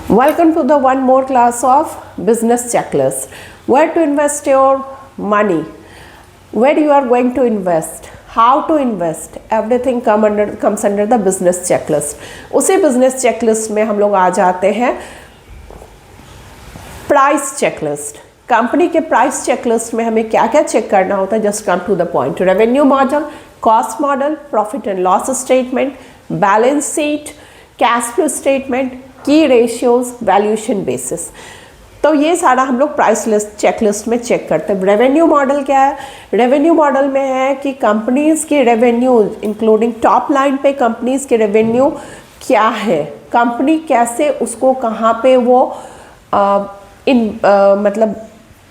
Welcome to the one more class of business checklist. Where to invest your money, where you are going to invest, how to invest, everything comes under the business checklist. उसी business checklist में हम लोग आ जाते हैं price checklist. Company के price checklist में हमें क्या क्या चेक करना होता है, just come to the point. Revenue model, cost model, profit and loss statement, balance sheet, cash flow statement, key ratios, valuation basis. तो ये सारा हम लोग प्राइस लिस्ट चेकलिस्ट में चेक करते हैं. रेवेन्यू मॉडल क्या है? रेवेन्यू मॉडल में है कि कंपनीज की रेवेन्यू इंक्लूडिंग टॉप लाइन पे कंपनीज की रेवेन्यू क्या है, कंपनी कैसे उसको कहाँ पे वो मतलब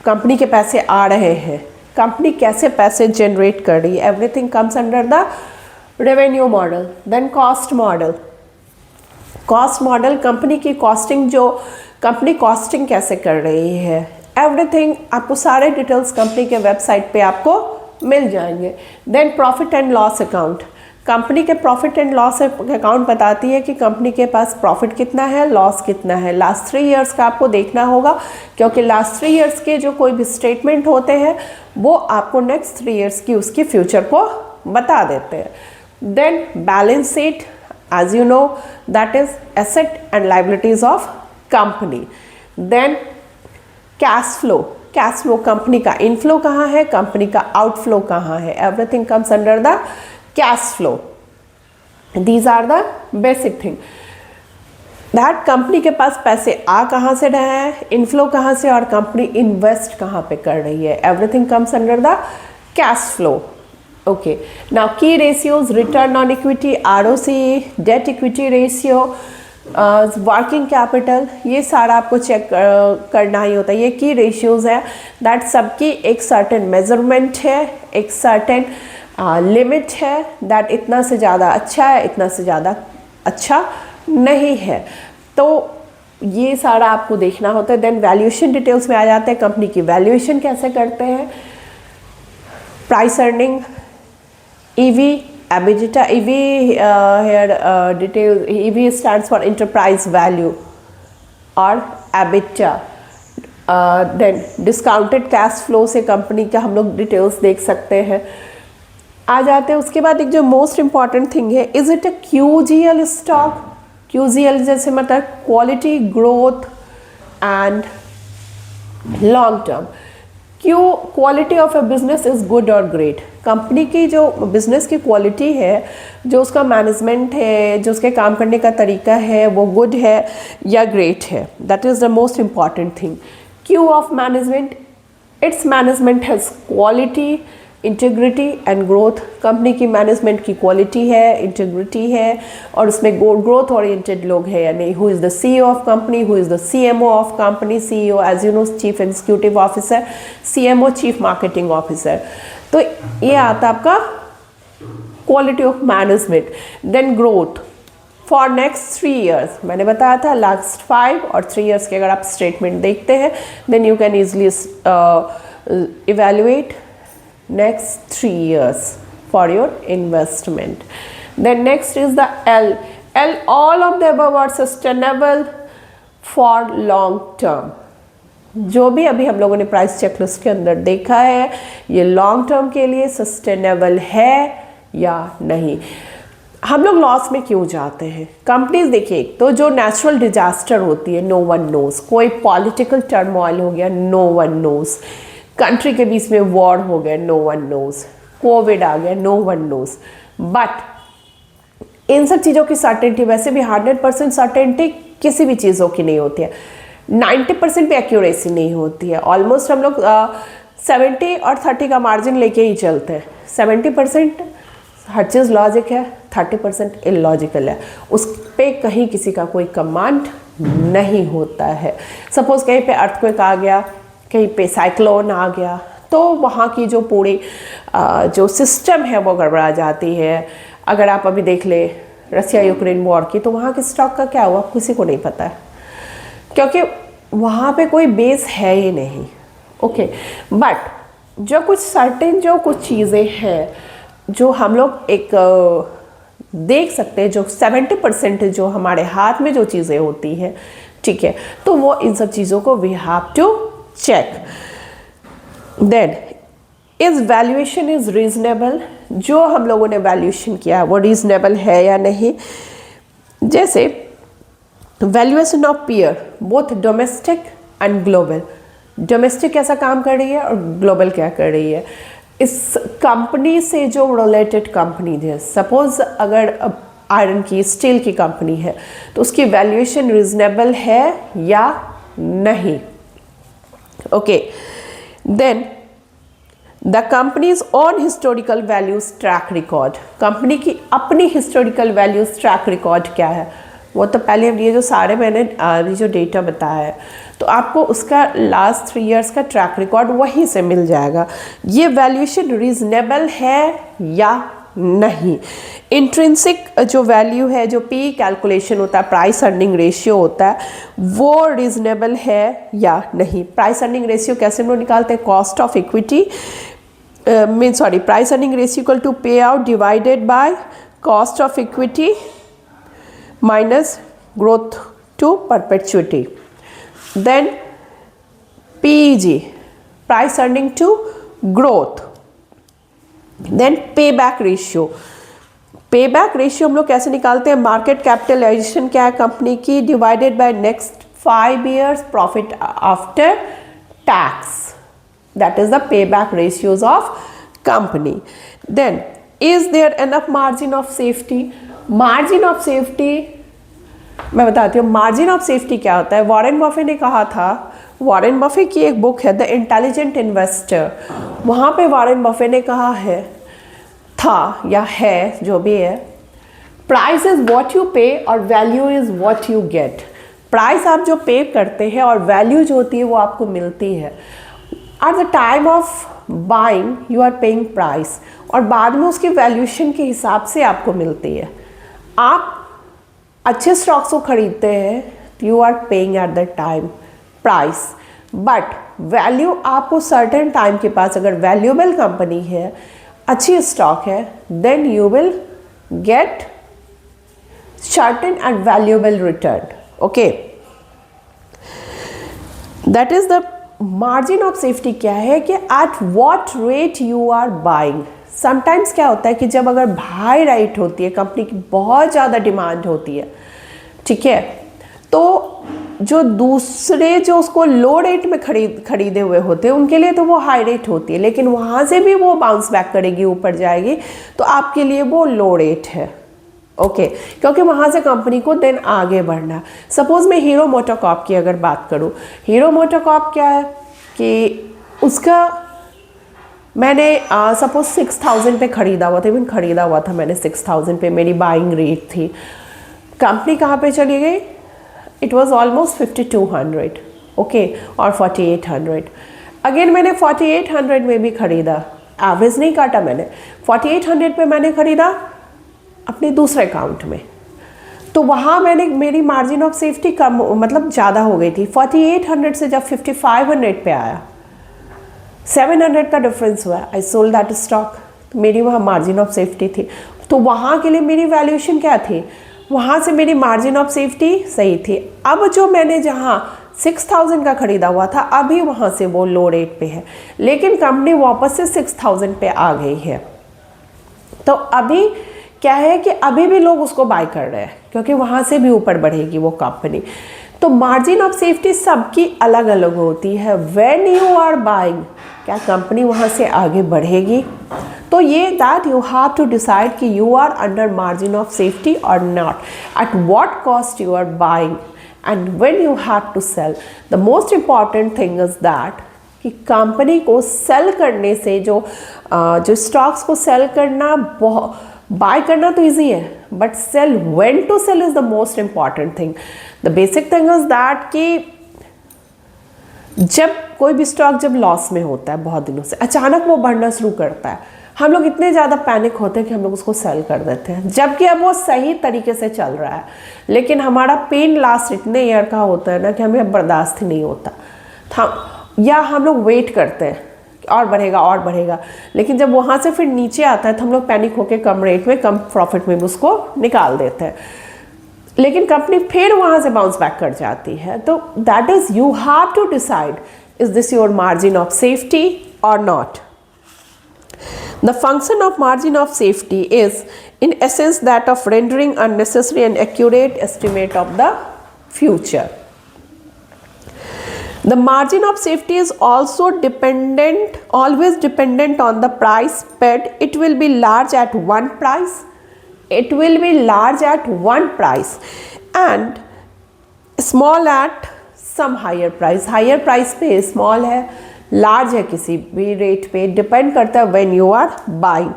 कंपनी के पैसे आ रहे हैं, कंपनी कैसे पैसे जनरेट कर रही है, everything comes under the revenue model. Then cost model. Cost model company की कॉस्टिंग, जो कंपनी कॉस्टिंग कैसे कर रही है, एवरीथिंग आपको सारे डिटेल्स कंपनी के वेबसाइट पे आपको मिल जाएंगे. Then profit and loss account. Company के प्रॉफिट एंड लॉस अकाउंट बताती है कि कंपनी के पास प्रॉफिट कितना है, लॉस कितना है. लास्ट 3 इयर्स का आपको देखना होगा, क्योंकि लास्ट 3 इयर्स के जो कोई भी स्टेटमेंट होते हैं वो आपको नेक्स्ट 3 इयर्स की उसकी फ्यूचर को बता देते हैं. Then balance sheet, as you know that is asset and liabilities of company. Then cash flow. Cash flow company का इनफ्लो कहाँ है, कंपनी का आउटफ्लो कहाँ है, everything comes under the cash flow. These are the basic thing. That company के पास पैसे आ कहाँ से रहे हैं, इनफ्लो कहाँ से, और कंपनी इन्वेस्ट कहाँ पे कर रही है, everything comes under the cash flow. Okay, now की ratios, return on equity, ROC, debt equity ratio, working capital, ये सारा आपको चेक करना ही होता है. ये की रेशियोज है दैट सबकी एक सर्टेन मेजरमेंट है, एक सर्टेन लिमिट है दैट इतना से ज़्यादा अच्छा है, इतना से ज़्यादा अच्छा नहीं है. तो ये सारा आपको देखना होता है. देन वैल्यूएशन डिटेल्स में आ जाते हैं. कंपनी की वैल्यूएशन कैसे करते हैं, price earning, EV, EBITDA. EV here detail, EV stands for enterprise value और EBITDA. Then discounted cash flow से कंपनी का हम लोग डिटेल्स देख सकते हैं. आ जाते हैं उसके बाद एक जो मोस्ट इम्पॉर्टेंट थिंग है, is it a QGL stock. QGL जैसे मतलब quality, growth and long term. Quality of a business is good और ग्रेट. कंपनी की जो बिजनेस की क्वालिटी है, जो उसका मैनेजमेंट है, जो उसके काम करने का तरीका है, वो गुड है या ग्रेट है. That is the most important thing. Q of management, it's management has quality, integrity and growth. Company की मैनेजमेंट की क्वालिटी है, इंटीग्रिटी है, और उसमें ग्रोथ ओरिएंटेड लोग हैं या नहीं. Who is the CEO of company, who is the CMO of company. CEO as you know chief executive officer, CMO chief marketing officer. तो ये आता आपका quality of management. Then growth for next 3 years. मैंने बताया था last 5 और 3 years के अगर आप स्टेटमेंट देखते हैं, then you can easily evaluate next 3 years for your investment. Then next is the L. All of the above are sustainable for long term. जो भी अभी हम लोगों ने प्राइस चेकलिस्ट के अंदर देखा है, ये लॉन्ग टर्म के लिए सस्टेनेबल है या नहीं. हम लोग लॉस में क्यों जाते हैं? कंपनीज देखिए, तो जो नेचुरल डिजास्टर होती है, नो वन नोज. कोई पॉलिटिकल टर्मोइल हो गया, नो वन नोज. कंट्री के बीच में वॉर हो गया, नो वन नोज. कोविड आ गया, नो वन नोज. बट इन सब चीज़ों की सर्टेनिटी, वैसे भी 100% सर्टेनिटी किसी भी चीज़ों की नहीं होती है. 90% भी एक्यूरेसी नहीं होती है. ऑलमोस्ट हम लोग 70 और 30 का मार्जिन लेके ही चलते हैं. 70% हर चीज़ लॉजिक है, 30% इलॉजिकल है. उस पर कहीं किसी का कोई कमांड नहीं होता है. सपोज कहीं पे अर्थक्वेक आ गया, कहीं पे साइक्लोन आ गया, तो वहाँ की जो पूरी जो सिस्टम है वो गड़बड़ा जाती है. अगर आप अभी देख ले रसिया यूक्रेन वॉर की, तो वहाँ के स्टॉक का क्या हुआ किसी को नहीं पता है, क्योंकि वहाँ पे कोई बेस है ही नहीं. ओके, बट जो कुछ सर्टेन जो कुछ चीज़ें हैं जो हम लोग एक देख सकते हैं, जो 70% जो हमारे हाथ में जो चीज़ें होती हैं, ठीक है, तो वो इन सब चीज़ों को we have to check. Then is valuation is reasonable, जो हम लोगों ने वैल्यूएशन किया वो रीजनेबल है या नहीं। जैसे valuation of peer both domestic and global, domestic कैसा काम कर रही है और ग्लोबल क्या कर रही है, इस कंपनी से जो रिलेटेड कंपनी है, सपोज अगर आयरन की स्टील की कंपनी है तो उसकी वैल्यूएशन रीजनेबल है या नहीं। Okay, then the companies on historical values track record, company की अपनी हिस्टोरिकल वैल्यूज ट्रैक रिकॉर्ड क्या है, वो तो पहले ये जो सारे मैंने जो डेटा बताया है तो आपको उसका लास्ट 3 इयर्स का ट्रैक रिकॉर्ड वहीं से मिल जाएगा। ये वैल्यूएशन रीजनेबल है या नहीं। इंट्रिंसिक जो वैल्यू है, जो पी कैलकुलेशन होता है, प्राइस अर्निंग रेशियो होता है, वो रीजनेबल है या नहीं। प्राइस अर्निंग रेशियो कैसे हम लोग निकालते हैं, cost of equity price earning ratio equal to pay out divided by cost of equity minus growth to perpetuity. Then PEG, price earning to growth. Then pay back ratio, pay back ratio हम लोग कैसे निकालते हैं, market capitalisation क्या है company की divided by next 5 years profit after tax, that is the payback ratios of company. Then is there enough margin of safety, margin of safety मैं बताती हूँ मार्जिन ऑफ सेफ्टी क्या होता है। वॉरेन बफे ने कहा था, वॉरेन बफे की एक बुक है द इंटेलिजेंट इन्वेस्टर, वहाँ पे वॉरेन बफे ने कहा है था या है जो भी है, प्राइस इज व्हाट यू पे और value is what you get. Price आप जो पे करते हैं और वैल्यू जो होती है वो आपको मिलती है। At the time of buying you are paying price और बाद में उसकी वैल्यूएशन के हिसाब से आपको मिलती है। आप अच्छे स्टॉक्स को खरीदते हैं you are paying at the time price, but value आपको सर्टेन टाइम के पास, अगर वैल्यूएबल कंपनी है, अच्छी स्टॉक है, then you will get certain and valuable return. Okay, that is the margin of safety. क्या है कि at what rate you are buying. Sometimes क्या होता है कि जब अगर हाई रेट होती है, कंपनी की बहुत ज़्यादा डिमांड होती है, ठीक है, तो जो दूसरे जो उसको लो रेट में खरीदे हुए होते हैं उनके लिए तो वो हाई रेट होती है, लेकिन वहाँ से भी वो बाउंस बैक करेगी, ऊपर जाएगी, तो आपके लिए वो लो रेट है। ओके, क्योंकि वहाँ से कंपनी को देन आगे बढ़ना। सपोज मैं हीरो मोटोकॉर्प की अगर बात करूँ, हीरो मोटोकॉर्प क्या है कि उसका मैंने सपोज 6000 पे ख़रीदा हुआ था, इवन ख़रीदा हुआ था मैंने 6000 पे, मेरी बाइंग रेट थी। कंपनी कहाँ पे चली गई, इट वाज ऑलमोस्ट 5200, ओके, और 4800। अगेन मैंने 4800 में भी ख़रीदा, एवरेज नहीं काटा मैंने, 4800 पे मैंने ख़रीदा अपने दूसरे अकाउंट में, तो वहाँ मैंने मेरी मार्जिन ऑफ सेफ्टी कम मतलब ज़्यादा हो गई थी। 4800 से जब 5500 पे आया, 700 का डिफरेंस हुआ, आई सोल्ड दैट स्टॉक, तो मेरी वहाँ मार्जिन ऑफ सेफ्टी थी। तो वहाँ के लिए मेरी वैल्यूएशन क्या थी, वहाँ से मेरी मार्जिन ऑफ सेफ्टी सही थी। अब जो मैंने जहाँ 6000 का ख़रीदा हुआ था, अभी वहाँ से वो लो रेट पे है, लेकिन कंपनी वापस से 6000 पे आ गई है, तो अभी क्या है कि अभी भी लोग उसको बाय कर रहे हैं क्योंकि वहाँ से भी ऊपर बढ़ेगी वो कंपनी। तो मार्जिन ऑफ सेफ्टी सबकी अलग अलग होती है। व्हेन यू आर बाइंग, क्या कंपनी वहाँ से आगे बढ़ेगी, तो ये that you have to decide कि you are under margin of safety और not, at what cost you are buying and when you have to sell. The most important thing is that कि company को sell करने से जो stocks को cell करना, bye करना तो ईजी है, but sell, when to sell is the most important thing. The basic thing is that कि जब कोई भी स्टॉक जब लॉस में होता है बहुत दिनों से, अचानक वो बढ़ना शुरू करता है, हम लोग इतने ज़्यादा पैनिक होते हैं कि हम लोग उसको सेल कर देते हैं, जबकि अब वो सही तरीके से चल रहा है, लेकिन हमारा पेन लास्ट इतने ईयर का होता है ना कि हमें बर्दाश्त ही नहीं होता, या हम लोग वेट करते हैं और बढ़ेगा, लेकिन जब वहाँ से फिर नीचे आता है तो हम लोग पैनिक होकर कम रेट में, कम प्रॉफिट में भी उसको निकाल देते हैं। लेकिन कंपनी फिर वहाँ से बाउंस बैक कर जाती है, तो that is you have to decide is this your margin of safety और not. The function of margin of safety is in essence that of rendering unnecessary and accurate estimate of the future. The margin of safety is also always dependent on the price paid. It will be large at one price. It will be large at one price and small at some higher price. Higher price पे small है, large है किसी भी rate पे, depend करता है when you are buying.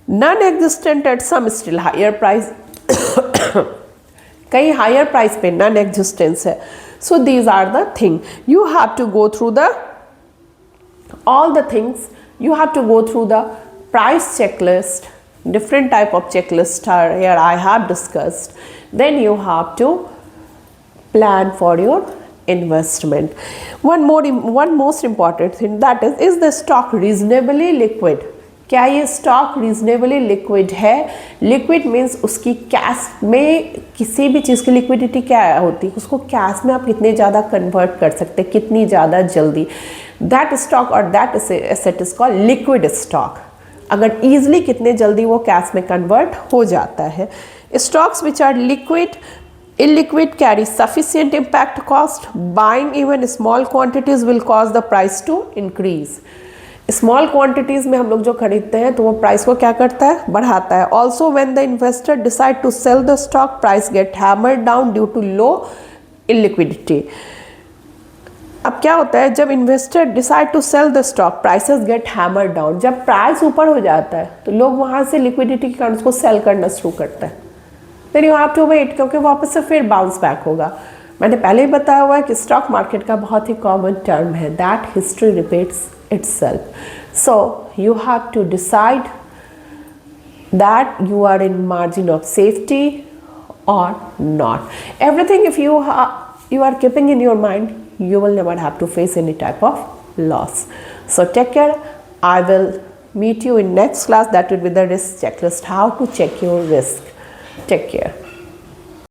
Non existent at some still higher price. कहीं higher price पे नॉन एग्जिस्टेंस है. So these are the thing you have to go through the all the things. You have to go through the price checklist. Different type of checklist are here I have discussed. Then you have to plan for your investment. One most important thing, that is the stock reasonably liquid? क्या ये stock reasonably liquid है? Liquid means उसकी cash में किसी भी चीज़ की liquidity क्या होती है, उसको कैश में आप कितने ज़्यादा कन्वर्ट कर सकते हैं, कितनी ज़्यादा जल्दी. दैट स्टॉक और that asset is called liquid stock. अगर ईजिली कितने जल्दी वो कैश में कन्वर्ट हो जाता है. Stocks which are liquid illiquid carry sufficient impact cost. Buying even small quantities will cause the price to increase. Small quantities में हम लोग जो खरीदते हैं तो वो प्राइस को क्या करता है, बढ़ाता है. Also when the investor decide to sell the stock, price get hammered down due to low illiquidity. अब क्या होता है, जब investor decide to sell the stock, prices get hammered down. जब प्राइस ऊपर हो जाता है तो लोग वहाँ से लिक्विडिटी के कारण उसको सेल करना शुरू करते हैं. Then you have to wait, क्योंकि वापस से फिर बाउंस बैक होगा. मैंने पहले ही बताया हुआ है कि स्टॉक मार्केट का बहुत ही कॉमन टर्म है, that history repeats itself. So you have to decide that you are in margin of safety or not. Everything if you are keeping in your mind, you will never have to face any type of loss. So take care. I will meet you in next class. That will be the risk checklist, how to check your risk. Take care.